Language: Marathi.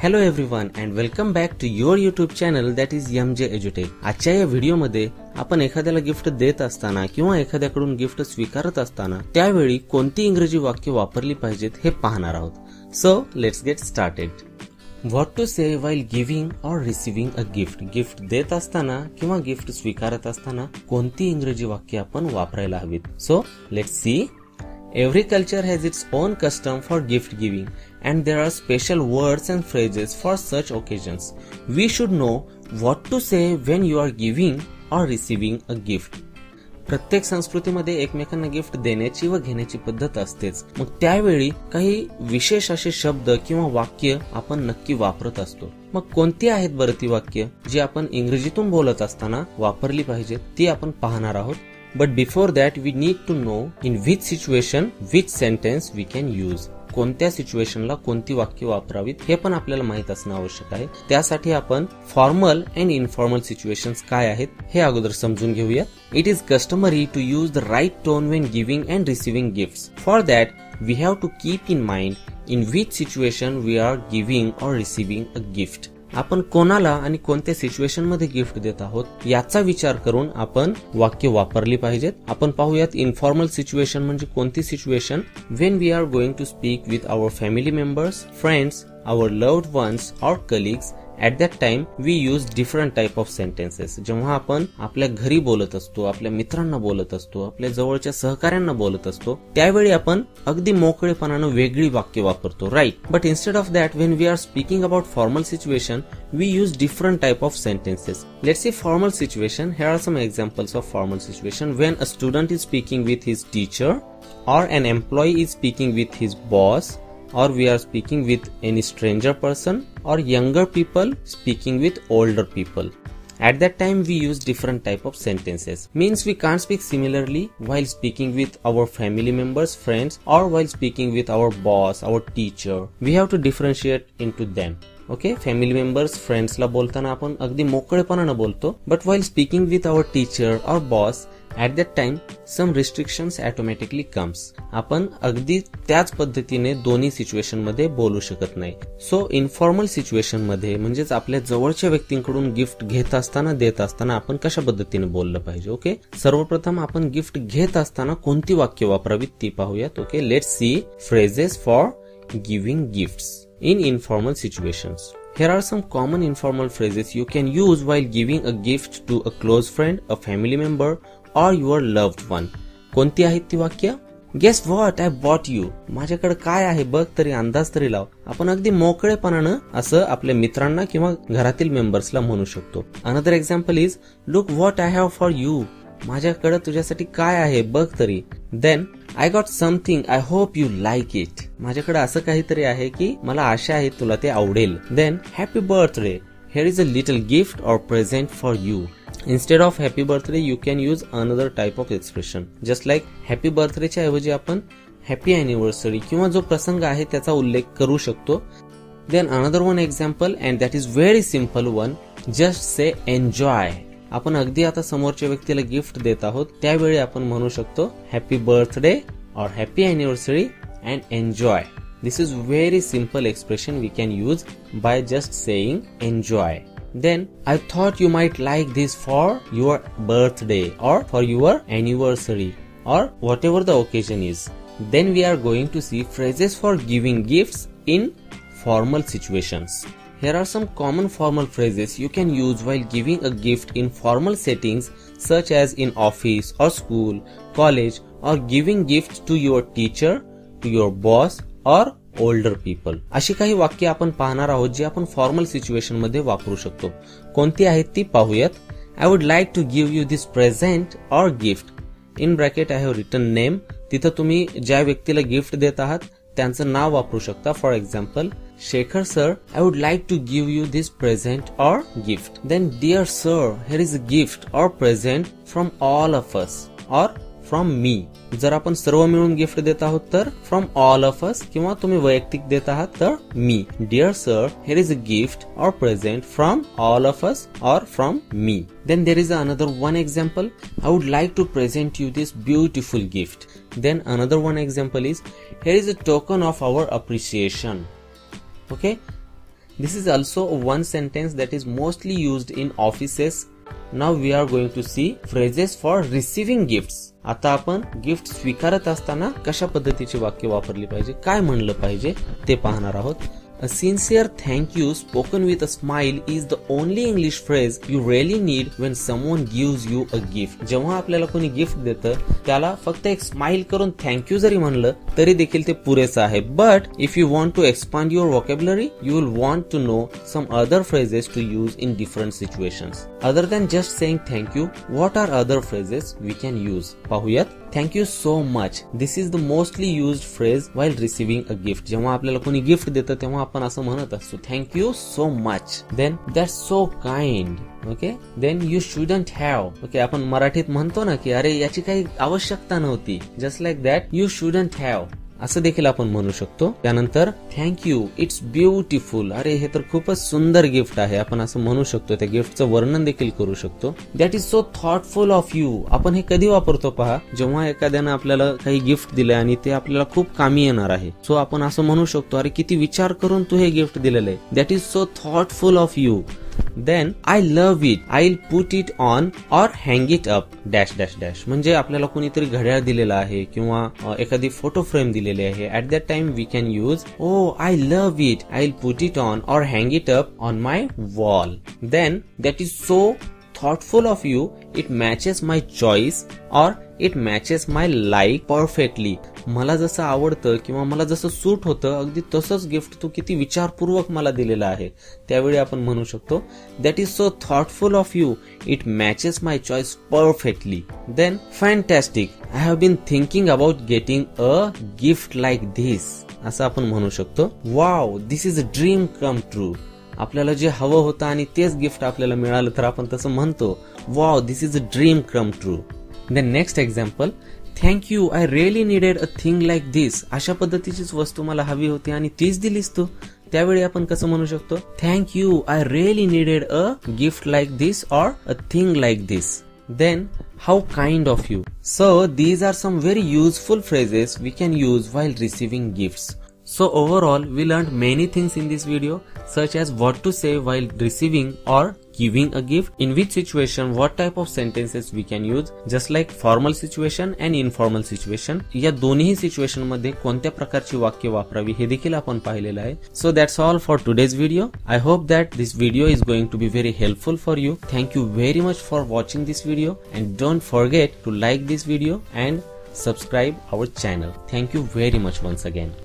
Hello everyone and welcome back to your YouTube channel that is MJ Edutech. आजच्या या व्हिडिओमध्ये आपण एखाद्याला गिफ्ट देत असताना किंवा एखाद्याकडून गिफ्ट स्वीकारत असताना त्यावेळी कोणती इंग्रजी वाक्य वापरली पाहिजेत हे पाहणार आहोत. So let's get started. What to say while giving or receiving a gift. Gift देत असताना किंवा गिफ्ट स्वीकारत असताना कोणती इंग्रजी वाक्य आपण वापरायला हवीत. So let's see. Every culture has its own custom for gift giving, and there are special words and phrases for such occasions. We should know what to say when you are giving or receiving a gift. प्रत्येक संस्कृतीमध्ये एकमेकांना गिफ्ट देण्याची व घेण्याची पद्धत असतेच. मग त्यावेळी काही विशेष असे शब्द किंवा वाक्य आपण नक्की वापरत असतो. मग कोणती आहेत बरं ती वाक्य जी आपण इंग्रजीतून बोलत असताना वापरली पाहिजेत ती आपण पाहणार आहोत. But before that we need to know in which situation which sentence we can use. कोणत्या सिच्युएशनला कोणती वाक्य वापरावीत हे पण आपल्याला माहित असणं आवश्यक आहे. त्यासाठी आपण फॉर्मल अँड इनफॉर्मल सिच्युएशन्स काय आहेत हे अगोदर समजून घेऊया. It is customary to use the right tone when giving and receiving gifts. For that we have to keep in mind in which situation we are giving or receiving a gift. आपण कोणाला आणि कोणत्या सिच्युएशन मध्ये गिफ्ट देत आहोत याचा विचार करून आपण वाक्य वापरली पाहिजेत. आपण पाहूयात इनफॉर्मल सिच्युएशन म्हणजे कोणती situation. When we are going to speak with our family members, friends, our loved ones or colleagues. At that time we use different type of sentences. जेव्हा आपण आपल्या घरी बोलत असतो, आपल्या मित्रांना बोलत असतो, आपल्या जवळच्या सहकाऱ्यांना बोलत असतो त्यावेळी आपण अगदी मोकळेपणाने वेगळी वाक्य वापरतो, right. But instead of that when we are speaking about formal situation we use different type of sentences. Let's see formal situation. Here are some examples of formal situation. When a student is speaking with his teacher, or an employee is speaking with his boss, or we are speaking with any stranger person, or younger people speaking with older people. At that time we use different type of sentences. Means we can't speak similarly while speaking with our family members, friends, or while speaking with our boss, our teacher. We have to differentiate into them. Okay, family members, फ्रेंड्सला बोलताना आपण अगदी मोकळेपणानं बोलतो. But while speaking with our teacher or boss at that time some restrictions automatically comes. आपण अगदी त्याच पद्धतीने दोन्ही सिच्युएशन मध्ये बोलू शकत नाही. सो इनफॉर्मल सिच्युएशन मध्ये म्हणजेच आपल्या जवळच्या व्यक्तींकडून गिफ्ट घेत असताना देत असताना आपण कशा पद्धतीने बोललं पाहिजे. ओके, सर्वप्रथम आपण गिफ्ट घेत असताना कोणती वाक्य वापरावीत ती पाहूयात. Okay, let's see phrases for giving gifts in informal situations. Here are some common informal phrases you can use while giving a gift to a close friend, a family member, or your loved one. कोणती आहेत ती वाक्य? Guess what I bought you. माझ्याकडे काय आहे बघ तरी, अंदाज तरी लाव. आपण अगदी मोकळेपणानं असं आपल्या मित्रांना किंवा घरातील मेंबर्सला म्हणू शकतो. Another example is look what I have for you. माझ्याकडे तुझ्यासाठी काय आहे बघ तरी. Then I got something I hope you like it. माझ्याकडे असं काहीतरी आहे की मला आशा आहे तुला ते आवडेल. Then happy birthday. Here is a little gift or present for you. Instead of happy birthday you can use another type of expression. Just like happy बर्थडेच्या ऐवजी आपण हॅपी अॅनिव्हर्सरी किंवा जो प्रसंग आहे त्याचा उल्लेख करू शकतो. Then another one example and that is very simple one. Just say enjoy. आपण अगदी आता समोरच्या व्यक्तीला गिफ्ट देत आहोत त्यावेळी आपण म्हणू शकतो happy birthday or happy anniversary and enjoy. This is very simple expression we can use by just saying enjoy. Then I thought you might like this for your birthday or for your anniversary or whatever the occasion is. Then we are going to see phrases for giving gifts in formal situations. Here are some common formal phrases you can use while giving a gift in formal settings such as in office or school, college, or giving gifts to your teacher, to your boss or older people. अशी काही वाक्य आपण पाहणार आहोत जी आपण फॉर्मल सिच्युएशन मध्ये वापरू शकतो. कोणती आहेत ती पाहूयात. I would like to give you this present or gift. In bracket I have written name. तिथं तुम्ही ज्या व्यक्तीला गिफ्ट देत आहात त्यांचं नाव वापरू शकता. For example Shekhar sir, I would like to give you this present or gift. Then dear sir, here is a gift or present from all of us or from me. जर आपण सर्व मिळून गिफ्ट देत आहोत तर from all of us किंवा तुम्ही वैयक्तिक देत आहात तर me. Dear sir, here is a gift or present from all of us or from me. Then there is another one example. I would like to present you this beautiful gift. Then another one example is here is a token of our appreciation. Okay, This is also one sentence that is mostly used in offices. Now we are going to see phrases for receiving gifts. आता आपण गिफ्ट स्वीकारत असताना कशा पद्धतीची वाक्य वापरली पाहिजे, काय म्हणलं पाहिजे ते पाहणार आहोत. A sincere thank you spoken with a smile is the only English phrase you really need when someone gives you a gift. जेव्हा आपल्याला कोणी गिफ्ट देतं त्याला फक्त एक स्माइल करून थँक यू जरी म्हणलं तरी देखील ते पुरेसं आहे. But if you want to expand your vocabulary, you will want to know some other phrases to use in different situations. Other than just saying thank you, what are other phrases we can use? पाहूयात. Thank you so much. This is the mostly used phrase while receiving a gift. जेव्हा आपल्याला कोणी गिफ्ट देतं तेव्हा आपण असं म्हणत असतो thank you so much. Then that's so kind. Okay. Then you shouldn't have. Okay, आपण मराठीत म्हणतो ना की अरे याची काही आवश्यकता नव्हती. Just like that you shouldn't have असं देखील आपण म्हणू शकतो. त्यानंतर थँक्यू, इट्स ब्युटिफुल. अरे हे तर खूपच सुंदर गिफ्ट आहे, आपण असं म्हणू शकतो. त्या गिफ्टचं वर्णन देखील करू शकतो. That is so thoughtful of you. आपण हे कधी वापरतो पहा, जेव्हा एखाद्यानं आपल्याला काही गिफ्ट दिलंय आणि ते आपल्याला खूप कामी येणार आहे. सो आपण असं म्हणू शकतो अरे किती विचार करून तू हे गिफ्ट दिलेलं आहे. That is so thoughtful of you. Then I love it. I'll put it on or hang it up dash dash dash. म्हणजे आपल्याला कोणीतरी घड्याळ दिलेलं आहे किंवा एखादी फोटो फ्रेम दिलेली आहे. At that time we can use oh I love it. I'll put it on or hang it up on my wall. Then that is so thoughtful of you. It matches my choice or it matches my like perfectly. मला जसं आवडतं किंवा मला जसं सूट होतं अगदी तसंच गिफ्ट तू किती विचारपूर्वक मला दिलेलं आहे. त्यावेळी आपण म्हणू शकतो that is so thoughtful of you. It matches my choice perfectly. Then fantastic. I have been thinking about getting a gift like this असं आपण म्हणू शकतो. Wow, this is a dream come true. आपल्याला जे हवं होतं आणि तेच गिफ्ट आपल्याला मिळालं तर आपण तसं म्हणतो wow, this is a dream come true. Then next example, thank you, I really needed a thing like this. अशा पद्धतीचीच वस्तू मला हवी होती आणि तीच दिलीस तू. त्यावेळी आपण कसं म्हणू शकतो thank you, I really needed a gift like this or a thing like this. Then, how kind of you. So, these are some very useful phrases we can use while receiving gifts. So overall, we learned many things in this video, such as what to say while receiving or giving a gift, in which situation, what type of sentences we can use, just like formal situation and informal situation. या दोन्ही सिच्युएशन मध्ये कोणत्या प्रकारची वाक्य वापरावी हे देखील आपण पाहिलेलं आहे. So that's all for today's video. I hope that this video is going to be very helpful for you. Thank you very much for watching this video and don't forget to like this video and subscribe our channel. Thank you very much once again.